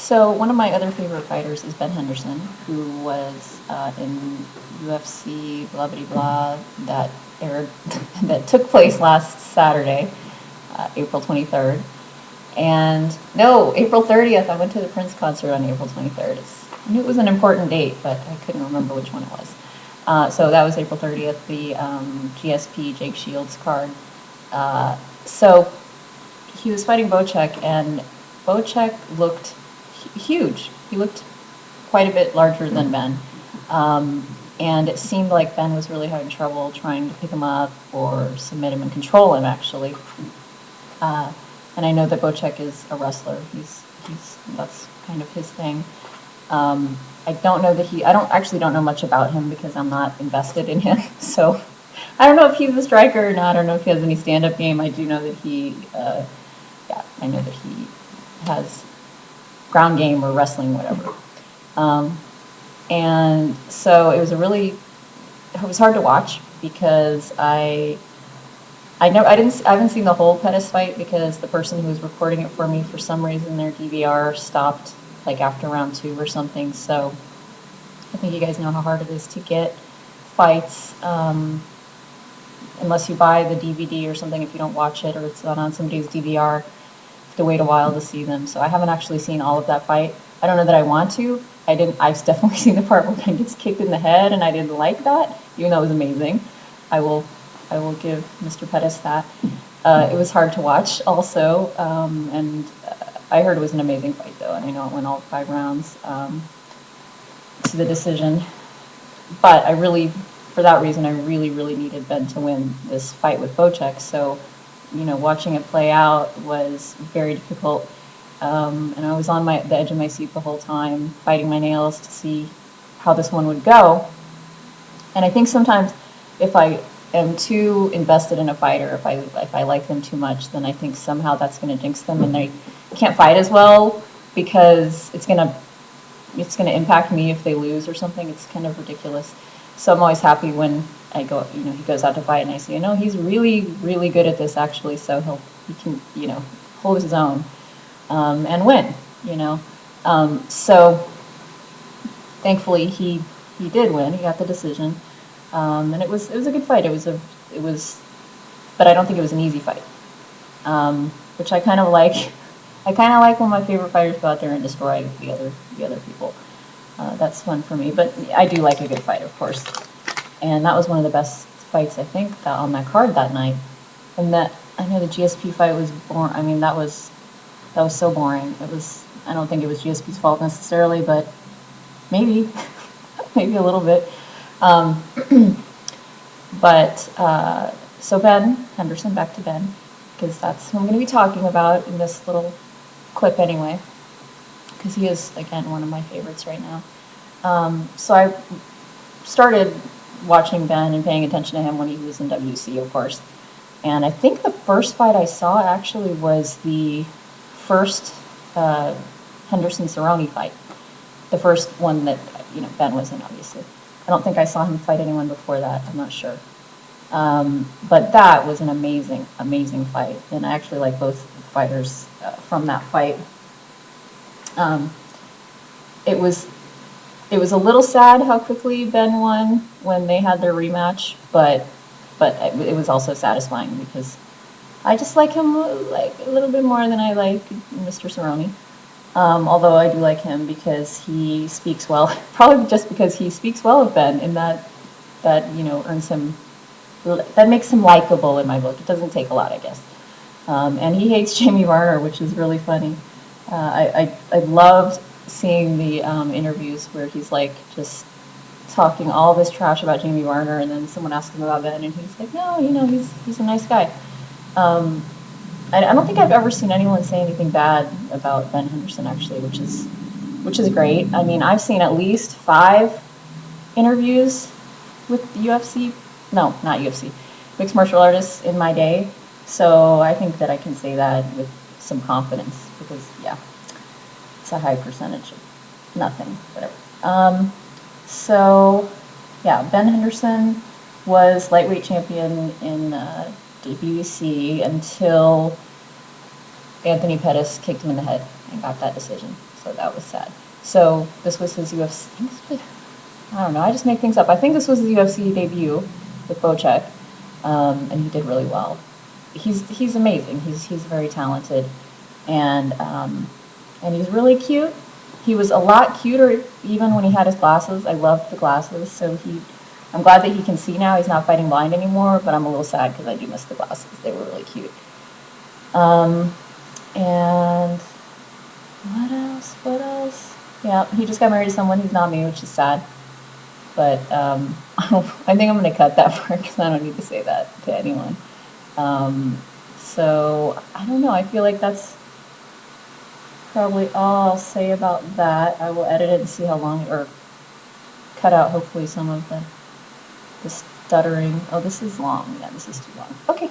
So one of my other favorite fighters is Ben Henderson, who was in UFC blah blah blah that aired that took place last Saturday, April 23rd. And no, April 30th. I went to the Prince concert on April 23rd. I knew it was an important date, but I couldn't remember which one it was. So that was April 30th, the GSP Jake Shields card. So he was fighting Bocek, and Bocek looked huge. He looked quite a bit larger than Ben. And it seemed like Ben was really having trouble trying to pick him up or submit him and control him, actually. And I know that Bocek is a wrestler. That's kind of his thing. I don't know that I don't know much about him because I'm not invested in him. So I don't know if he's a striker or not. I don't know if he has any stand-up game. I do know that I know that he has ground game or wrestling, whatever. And so it was hard to watch because I haven't seen the whole Pettis fight because the person who was recording it for me, for some reason, their DVR stopped like after round 2 or something. So I think you guys know how hard it is to get fights unless you buy the DVD or something. If you don't watch it or it's not on somebody's DVR, you have to wait a while to see them. So I haven't actually seen all of that fight. I don't know that I want to. I've definitely seen the part where Ben gets kicked in the head, and I didn't like that, even though it was amazing. I will give Mr. Pettis that. It was hard to watch also, and I heard it was an amazing fight, though, and I know it went all 5 rounds to the decision. But for that reason, I really, really needed Ben to win this fight with Bocek. So, watching it play out was very difficult. And I was on the edge of my seat the whole time, biting my nails to see how this one would go. And I think sometimes if I am too invested in a fighter, if I like them too much, then I think somehow that's going to jinx them and they can't fight as well because it's going to impact me if they lose or something. It's kind of ridiculous. So I'm always happy when I go, he goes out to fight and I say, he's really, really good at this actually. So he can, hold his own and win, So thankfully he did win. He got the decision. And it was a good fight. But I don't think it was an easy fight, which I kind of like. I kind of like when my favorite fighters go out there and destroy the other people. That's fun for me. But I do like a good fight, of course. And that was one of the best fights I think on that card that night. And I know the GSP fight was boring. I mean, that was so boring. I don't think it was GSP's fault necessarily, but maybe maybe a little bit. So Ben Henderson, back to Ben, because that's who I'm going to be talking about in this little clip anyway, because he is, again, one of my favorites right now. So I started watching Ben and paying attention to him when he was in WC, of course. And I think the first fight I saw actually was the first Henderson-Cerrone fight. The first one that, Ben was in, obviously. I don't think I saw him fight anyone before that. I'm not sure. But that was an amazing, amazing fight. And I actually like both fighters from that fight. It was a little sad how quickly Ben won when they had their rematch, but it was also satisfying because I just like him like a little bit more than I like Mr. Cerrone. Although I do like him because he speaks well, probably just because he speaks well of Ben, and that earns him, that makes him likable in my book. It doesn't take a lot, I guess. And he hates Jamie Varner, which is really funny. I loved seeing the interviews where he's like just talking all this trash about Jamie Varner, and then someone asked him about Ben, and he's like, no, he's a nice guy. I don't think I've ever seen anyone say anything bad about Ben Henderson, actually, which is great. I mean, I've seen at least 5 interviews with UFC, no, not UFC, mixed martial artists in my day. So I think that I can say that with some confidence because, yeah, it's a high percentage of nothing, whatever. So, yeah, Ben Henderson was lightweight champion in WEC until Anthony Pettis kicked him in the head and got that decision. So that was sad. So this was his UFC. I don't know. I just make things up. I think this was his UFC debut with Bocek, and he did really well. He's amazing. He's very talented, and he's really cute. He was a lot cuter even when he had his glasses. I loved the glasses. So I'm glad that he can see now. He's not fighting blind anymore. But I'm a little sad because I do miss the glasses. They were really cute. And what else? What else? Yeah, he just got married to someone who's not me, which is sad. But I think I'm going to cut that part because I don't need to say that to anyone. So I don't know. I feel like that's probably all I'll say about that. I will edit it and see how long, or cut out hopefully some of the stuttering. Oh, this is long. Yeah, this is too long. Okay.